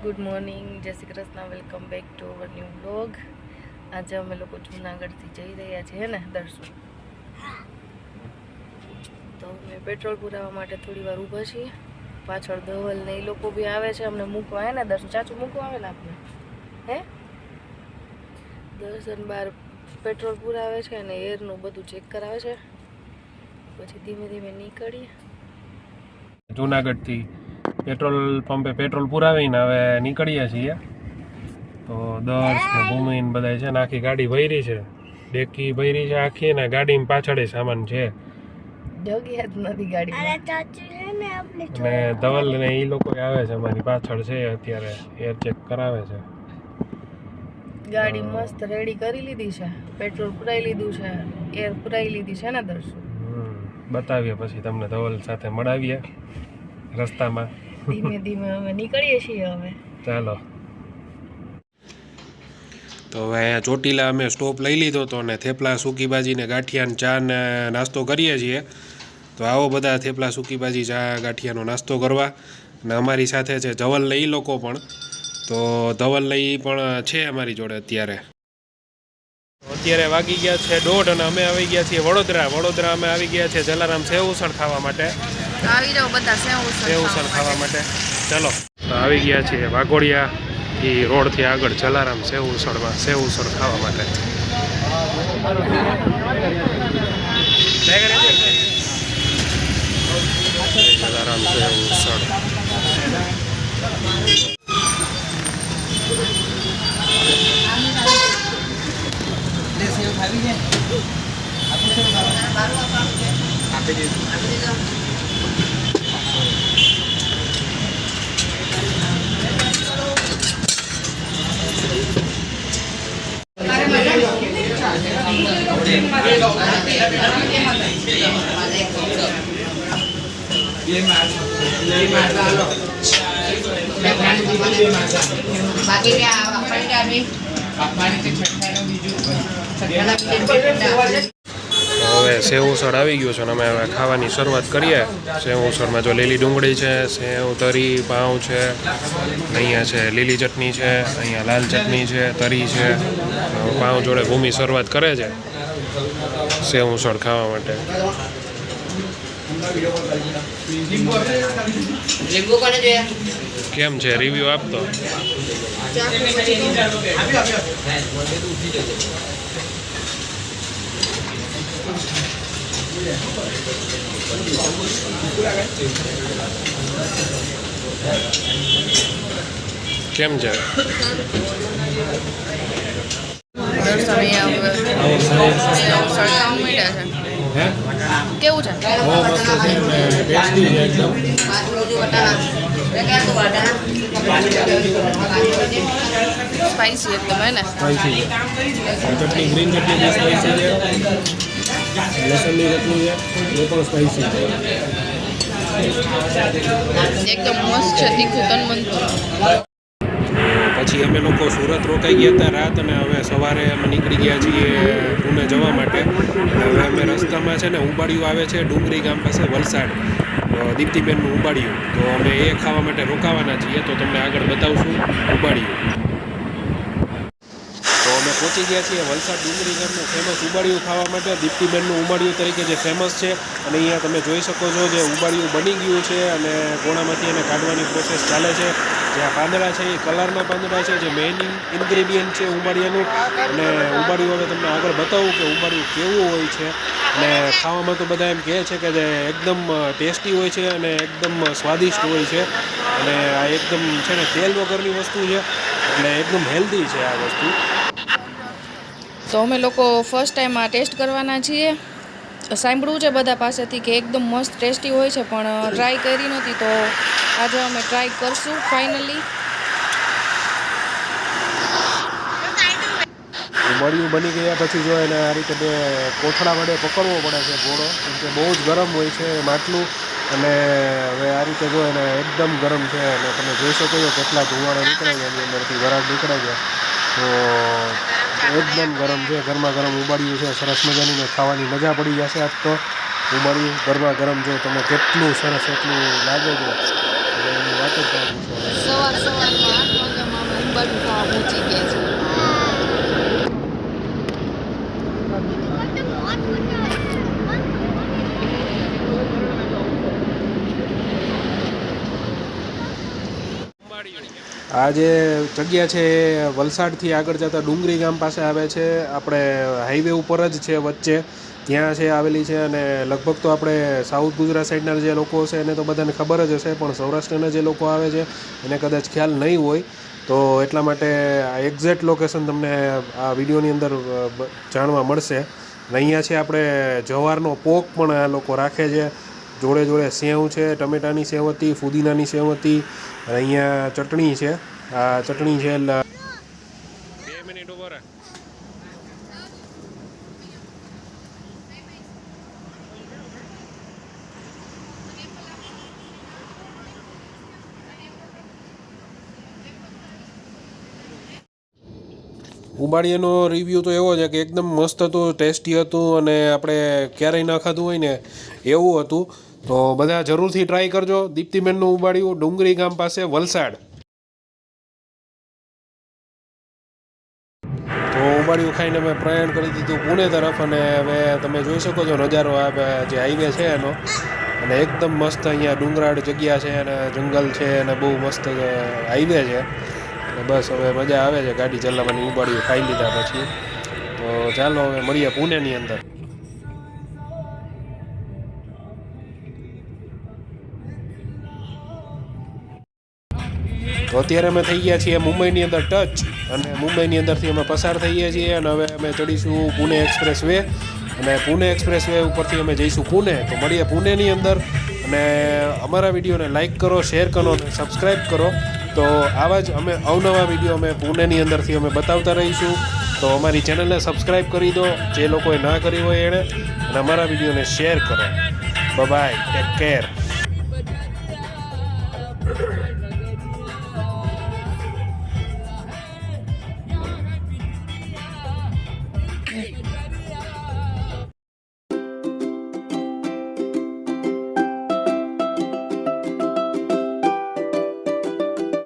Good morning, જય Shri Krishna, welcome back to our new vlog. આજે અમે લોકો જૂનાગઢથી જઈ રહ્યા છીએ ને દર્શુ. તો અમે પેટ્રોલ પુરાવા માટે થોડી વાર ઊભા છીએ. પાછળ ધવલ ને એ લોકો બી આવે છે અમને મૂકવા. હે ને દર્શુ? ચાચુ મૂકવા આવે ને આપણે? હે દર્શન બાર પેટ્રોલ પુરાવે છે અને એરનું બધું ચેક કરાવે છે. પછી ધીમે ધીમે નીકળીએ જૂનાગઢથી પેટ્રોલ પંપે પેટ્રોલ પુરાવીને હવે નીકળીએ છીએ. તો દર્શ ને ભૂમિ ને બધા છે ને આખી ગાડી ભરી છે, ડેકી ભરી છે આખી, ને ગાડીમાં પાછળ સામાન છે. જગ્યા જ નથી ગાડીમાં. અને ધવલ ને એ લોકો આવે છે અમારી પાછળ છે, અત્યારે એર ચેક કરાવે છે. ગાડી મસ્ત રેડી કરી લીધી છે, પેટ્રોલ પુરાઈ લીધું છે, એર પુરાઈ લીધી છે ને દર્શુ. બતાવીએ પછી તમને ધવલ સાથે મળાવીએ રસ્તામાં. ધીમે ધીમે અમે નીકળીએ છીએ હવે. ચાલો. તો હવે અહીંયા ચોટીલા અમે સ્ટોપ લઈ લીધો હતો ને થેપલા સૂકી ભાજી ને ગાંઠિયા ચા ને નાસ્તો કરીએ છીએ. તો આવો બધા થેપલા સૂકી ભાજી ચા ગાંઠિયાનો નાસ્તો કરવા. અને અમારી સાથે છે ધવલ ને એ લોકો પણ. તો ધવલ ને એ પણ છે અમારી જોડે અત્યારે. અત્યારે વાગી ગયા છે 1:30 અને અમે આવી ગયા છીએ વડોદરા અમે આવી ગયા છીએ જલારામ સેવ ઉસળ ખાવા માટે. આવી જાવ બધા સેવ ઉસળ ખાવા માટે. ચાલો. તો આવી ગયા છીએ વાઘોડિયા એ રોડથી આગળ જલારામ સેવ ઉસળ ખાવા માટે. જલારામ સેવ ઉસળ. હવે સેવ ઉસળ આવી ગયું છે અને અમે હવે ખાવાની શરૂઆત કરીએ. સેવ ઉસળમાં જો લીલી ડુંગળી છે, સેવ તરી પાઉં છે, અહીંયા છે લીલી ચટણી છે, અહીંયા લાલ ચટણી છે, તરી છે. પાઉં જોડે ભૂમિ શરૂઆત કરે છે સેવ ઉસળ ખાવા માટે. કેમ છે રિવ્યુ આપતો? કેમ છે? કેવું છે? સ્પાઈસી એકદમ. હે ને? સ્પાઈસી ચટણી, ગ્રીન ચટણી સ્પાઈસી છે, લસણની ચટણી છે એ પણ સ્પાઈસી છે. એકદમ મસ્ત છે, તીખું તનમનતું. પછી અમે લોકો સુરત રોકાઈ ગયા હતા રાત, અને હવે સવારે અમે નીકળી ગયા છીએ પુણે જવા માટે. હવે અમે રસ્તામાં છે ને ઉંબાડિયું આવે છે ડુંગરી ગામ પાસે વલસાડ, દીપ્તિબેનનું ઉંબાડિયું. તો અમે એ ખાવા માટે રોકાવાના છીએ, તો તમને આગળ બતાવશું ઉંબાડિયું. તો અમે પહોંચી ગયા છીએ વલસાડ ડુંગરી ગામનું ફેમસ ઉંબાડિયું ખાવા માટે, દીપ્તિબેનનું ઉંબાડિયું તરીકે જે ફેમસ છે. અને અહીંયા તમે જોઈ શકો છો જે ઉંબાડિયું બની ગયું છે અને કોણામાંથી એને કાઢવાની પ્રોસેસ ચાલે છે. જે આ પાંદડા છે એ કલરના પાંદડા છે, જે મેઇન ઇન્ગ્રેડિયન્ટ છે ઉંબાડિયાનું. અને ઉંબાડિયું હવે તમને આગળ બતાવું કે ઉંબાડિયું કેવું હોય છે. અને ખાવામાં તો બધા એમ કહે છે કે જે એકદમ ટેસ્ટી હોય છે અને એકદમ સ્વાદિષ્ટ હોય છે. અને આ એકદમ છે ને તેલ વગરની વસ્તુ છે, એટલે એકદમ હેલ્ધી છે આ વસ્તુ. તો અમે લોકો ફર્સ્ટ ટાઈમ આ ટેસ્ટ કરવાના છીએ. સાંભળવું છે બધા પાસેથી કે એકદમ મસ્ત ટેસ્ટી હોય છે, પણ ટ્રાય કરી નહોતી. તો આજે અમે ટ્રાય કરશું ફાઇનલી. ઉંબાડિયું બની ગયા પછી જો એને આ રીતે બે કોથળા વડે પકડવો પડે છે ઘોડો, કેમ કે બહુ જ ગરમ હોય છે માટલું. અને હવે આ રીતે જો એને એકદમ ગરમ છે, અને તમે જોઈ શકો છો કેટલા ધુવાડા નીકળે છે એની અંદરથી, વરાળ નીકળે છે. તો એકદમ ગરમ છે, ગરમા ગરમ ઉંબાડિયું છે. સરસ મજાની ખાવાની મજા પડી જશે આજ તો. ઉંબાડિયું ગરમા ગરમ જો તમે કેટલું સરસ એટલું લાગે છે. હવે એની વાત જ ના પૂછો. સવારમાં 8 વાગ્યામાં અમે ઉંબાડિયું ખાવા પહોંચી ગયા છીએ. આ જે જગ્યા છે એ વલસાડથી આગળ જતા ડુંગરી ગામ પાસે આવે છે. આપણે હાઈવે ઉપર જ છે વચ્ચે, ત્યાં છે આવેલી છે. અને લગભગ તો આપણે સાઉથ ગુજરાત સાઈડના જે લોકો છે એને તો બધાને ખબર જ હશે, પણ સૌરાષ્ટ્રના જે લોકો આવે છે એને કદાચ ખ્યાલ નહીં હોય. તો એટલા માટે આ એક્ઝેક્ટ લોકેશન તમને આ વિડીયોની અંદર જાણવા મળશે. અને અહીંયા છે આપણે જવારનો પોક પણ આ લોકો રાખે છે. જોડે જોડે સેવ છે, ટમેટાની સેવ હતી, ફુદીનાની સેવ હતી, અને અહીંયા ચટણી છે. આ ચટણી છે એટલે 2 મિનિટ ઉભો રહે. ઉંબાડિયાનો રિવ્યૂ તો એવો છે કે એકદમ મસ્ત હતું, ટેસ્ટી હતું, અને આપણે ક્યારેય ન ખાધું હોય ને એવું હતું. તો બધા જરૂરથી ટ્રાય કરજો. દીપ્તિબેનનું ઉંબાડિયું, ડુંગરી ગામ પાસે, વલસાડ. તો ઉંબાડિયું ખાઈને અમે પ્રયાણ કરી દીધું પુણે તરફ. અને હવે તમે જોઈ શકો છો નજારો, આ જે હાઈવે છે એનો, અને એકદમ મસ્ત અહીંયા ડુંગરાળ જગ્યા છે અને જંગલ છે અને બહુ મસ્ત હાઈવે છે. અને બસ હવે મજા આવે છે ગાડી ચલાવવાની ઉંબાડિયું ખાઈ લીધા પછી. તો ચાલો હવે મળીએ પુણેની અંદર. તો અત્યારે અમે થઈ ગયા છીએ મુંબઈની અંદર ટચ, અને મુંબઈની અંદરથી અમે પસાર થઈએ છીએ. અને હવે અમે ચડીશું પુણે એક્સપ્રેસ વે, અને પુણે એક્સપ્રેસ વે ઉપરથી અમે જઈશું પુણે. તો મળીએ પુણેની અંદર. અને અમારા વિડીયોને લાઇક કરો, શેર કરો અને સબસ્ક્રાઈબ કરો. તો આવા જ અમે અવનવા વિડીયો અમે પુણેની અંદરથી અમે બતાવતા રહીશું. તો અમારી ચેનલને સબસ્ક્રાઈબ કરી દો જે લોકોએ ના કરી હોય એણે, અને અમારા વિડીયોને શેર કરો. Bye, take care.